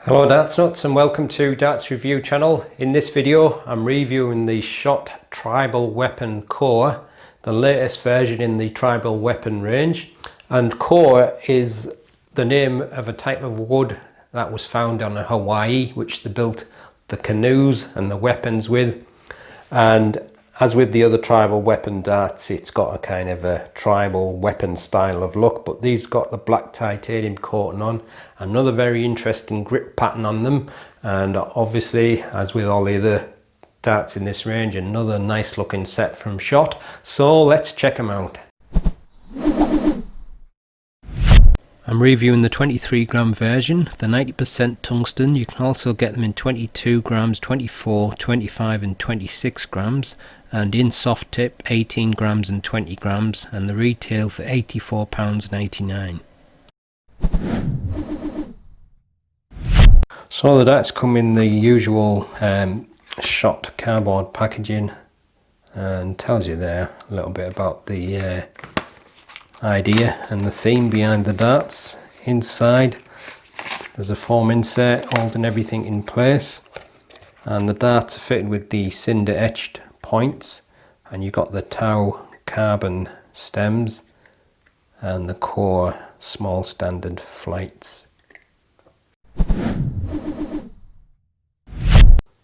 Hello Darts Nutz and welcome to Darts Review channel. In this video I'm reviewing the Shot Tribal Weapon Core, the latest version in the tribal weapon range. And core is the name of a type of wood that was found on Hawaii, which they built the canoes and the weapons with. And as with the other tribal weapon darts, it's got a kind of a tribal weapon style of look, but these got the black titanium coating on. Another very interesting grip pattern on them, and obviously, as with all the other darts in this range, another nice looking set from Shot. So let's check them out. I'm reviewing the 23 gram version, the 90% tungsten. You can also get them in 22 grams, 24, 25 and 26 grams, and in soft tip 18 grams and 20 grams, and the retail for £84.89. So the darts come in the usual Shot cardboard packaging, and tells you there a little bit about the idea and the theme behind the darts. Inside there's a foam insert holding everything in place, and the darts are fitted with the cinder etched points, and you've got the tau carbon stems and the core small standard flights.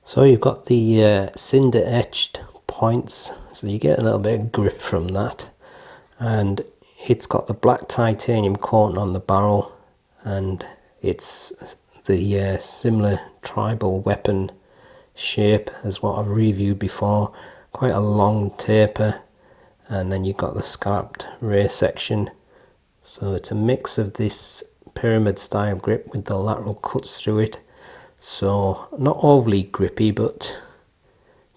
So you've got the cinder etched points, so you get a little bit of grip from that, and it's got the black titanium coating on the barrel, and it's the similar tribal weapon shape as what I've reviewed before. Quite a long taper, and then you've got the scalloped ray section. So it's a mix of this pyramid style grip with the lateral cuts through it. So not overly grippy, but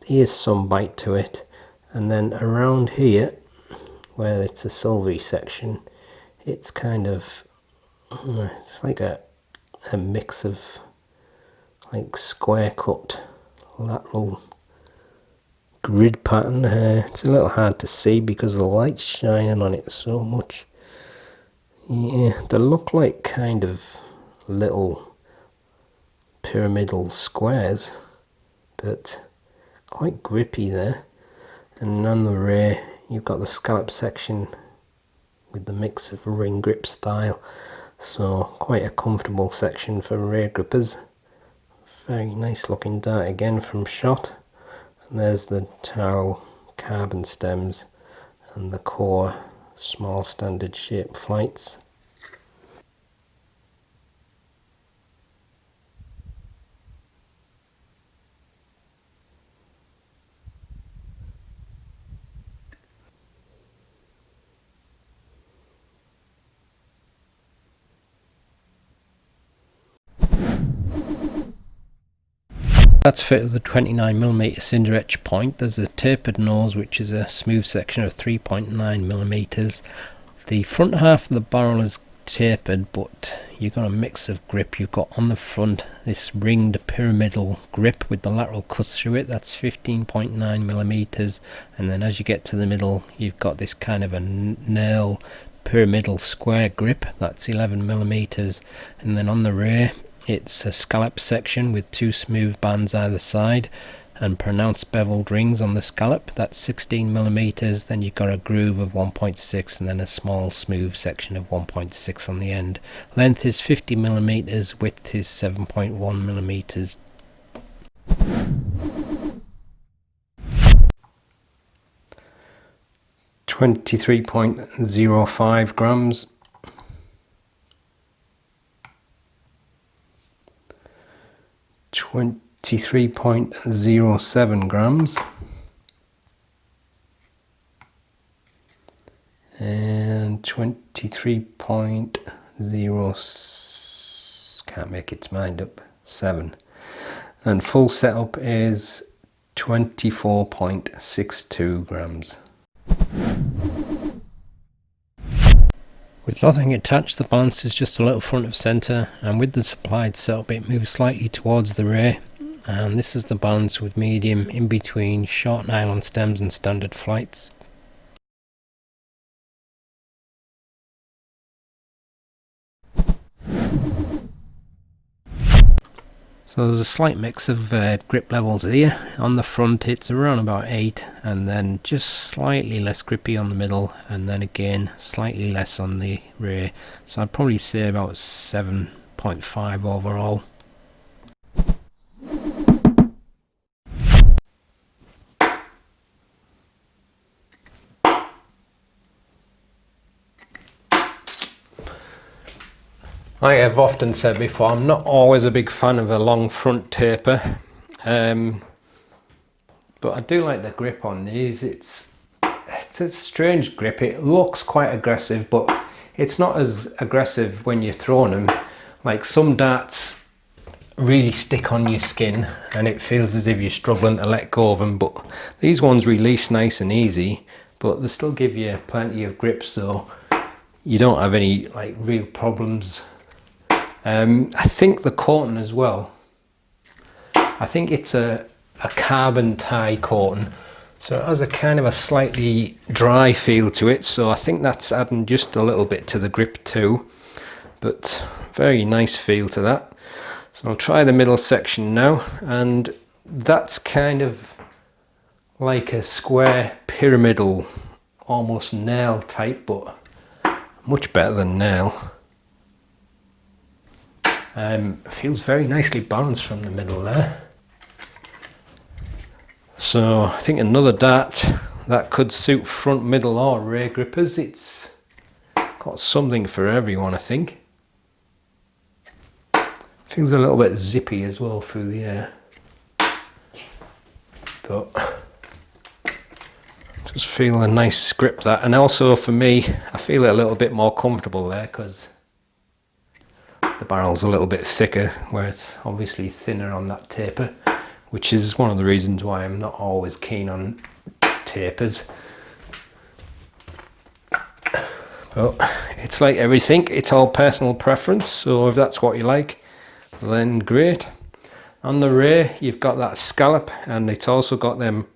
there's some bite to it. And then around here, where it's a silvery section, it's kind of, it's like a mix of like square cut lateral grid pattern. It's a little hard to see because the light's shining on it so much. Yeah, they look like kind of little pyramidal squares, but quite grippy there. And on the rear you've got the scallop section with the mix of ring grip style, so quite a comfortable section for rear grippers. Very nice looking dart again from Shot. And there's the tau carbon stems and the core small standard shape flights. That's fit with a 29mm cinder etch point. There's a tapered nose, which is a smooth section of 3.9mm. The front half of the barrel is tapered, but you've got a mix of grip. You've got on the front this ringed pyramidal grip with the lateral cuts through it. That's 15.9mm, and then as you get to the middle you've got this kind of a nail pyramidal square grip. That's 11mm, and then on the rear it's a scallop section with two smooth bands either side and pronounced beveled rings on the scallop. That's 16mm. Then you've got a groove of 1.6 and then a small smooth section of 1.6 on the end. Length is 50mm, width is 7.1mm. .05 grams. 23.07 grams, and 23.0, can't make its mind up, 7, and full setup is 24.62 grams. With nothing attached, the balance is just a little front of centre, and with the supplied setup it moves slightly towards the rear, and this is the balance with medium in between short nylon stems and standard flights. So there's a slight mix of grip levels here. On the front it's around about 8, and then just slightly less grippy on the middle, and then again slightly less on the rear. So I'd probably say about 7.5 overall. Like I've often said before, I'm not always a big fan of a long front taper, but I do like the grip on these. It's a strange grip. It looks quite aggressive, but it's not as aggressive when you're throwing them. Like some darts really stick on your skin and it feels as if you're struggling to let go of them, but these ones release nice and easy, but they still give you plenty of grip, so you don't have any like real problems. I think the coating as well, I think it's a carbon tie coating, so it has a kind of a slightly dry feel to it, so I think that's adding just a little bit to the grip too, but very nice feel to that. So I'll try the middle section now, and that's kind of like a square pyramidal, almost nail type, but much better than nail. Feels very nicely balanced from the middle there. So I think another dart that could suit front, middle or rear grippers. It's got something for everyone, I think. Feels a little bit zippy as well through the air, but just feel a nice grip that, and also for me I feel it a little bit more comfortable there because the barrel's a little bit thicker, where it's obviously thinner on that taper, which is one of the reasons why I'm not always keen on tapers. But it's like everything, it's all personal preference, so if that's what you like, then great. On the rear you've got that scallop, and it's also got them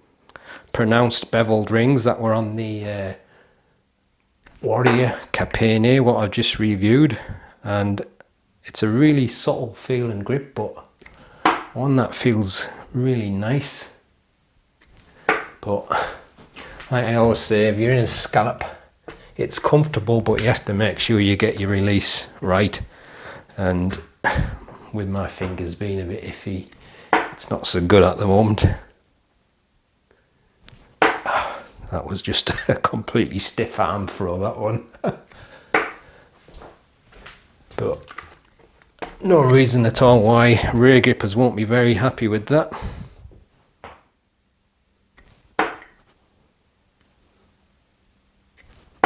pronounced beveled rings that were on the Warrior Capene, what I've just reviewed, and it's a really subtle feel and grip, but one that feels really nice. But like I always say, if you're in a scallop, it's comfortable, but you have to make sure you get your release right, and with my fingers being a bit iffy, it's not so good at the moment. That was just a completely stiff arm throw, that one. But no reason at all why rear grippers won't be very happy with that.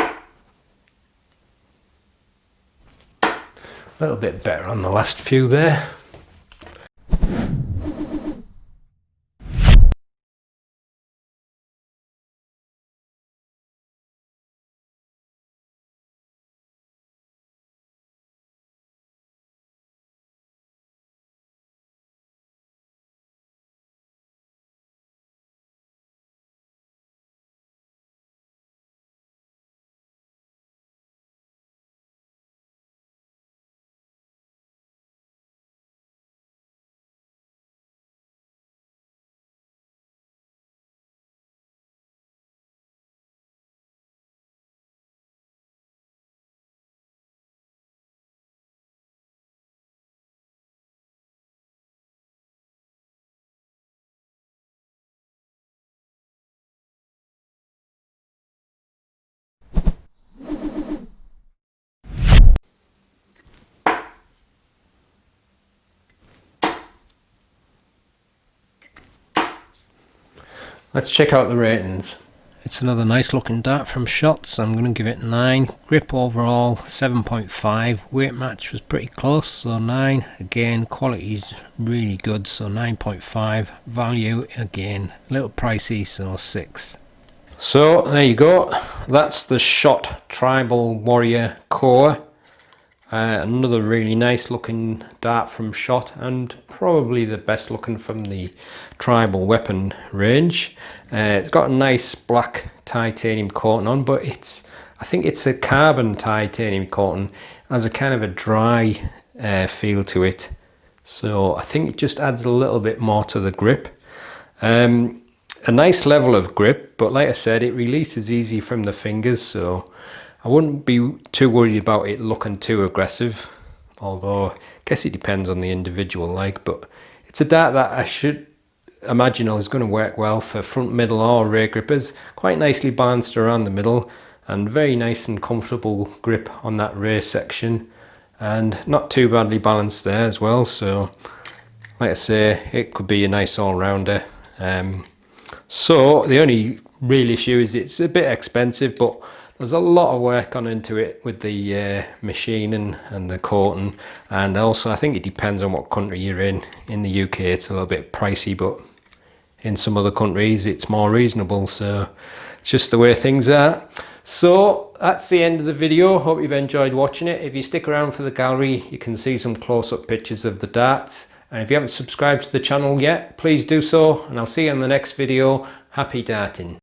A little bit better on the last few there. Let's check out the ratings. It's another nice looking dart from Shots. I'm going to give it 9. Grip overall 7.5. Weight match was pretty close, so 9. Again, quality is really good, so 9.5. Value, again, a little pricey, so 6. So there you go. That's the Shot Tribal Warrior Core. Another really nice looking dart from Shot, and probably the best looking from the tribal weapon range. It's got a nice black titanium coating on, but I think it's a carbon titanium coating. It has a kind of a dry feel to it, So I think it just adds a little bit more to the grip. A nice level of grip, but like I said, it releases easy from the fingers, so I wouldn't be too worried about it looking too aggressive, although I guess it depends on the individual like. But it's a dart that I should imagine is going to work well for front, middle or rear grippers. Quite nicely balanced around the middle and very nice and comfortable grip on that rear section, and not too badly balanced there as well. So like I say, it could be a nice all-rounder. So the only real issue is it's a bit expensive, but there's a lot of work gone into it with the machining and the coating, and also I think it depends on what country you're in. In the UK it's a little bit pricey, but in some other countries it's more reasonable, so it's just the way things are. So that's the end of the video. Hope you've enjoyed watching it. If you stick around for the gallery, you can see some close-up pictures of the darts. And if you haven't subscribed to the channel yet, please do so, and I'll see you in the next video. Happy darting.